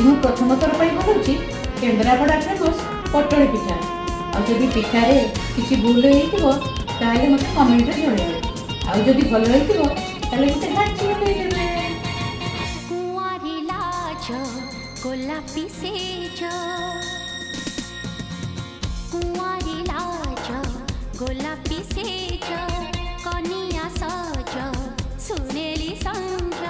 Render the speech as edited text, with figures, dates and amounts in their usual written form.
आज मुझे प्रथम थर पर बनाऊँगी केन्द्रापड़ा फेमस पटोली पिठा। आदि पिठारे किसी भूल होता मत कमेंट जन आदि भल होते हाथी लगे। गोलापी सेज कुंवारी लाज गोलापी सेज कनिया सज सुनेली संज।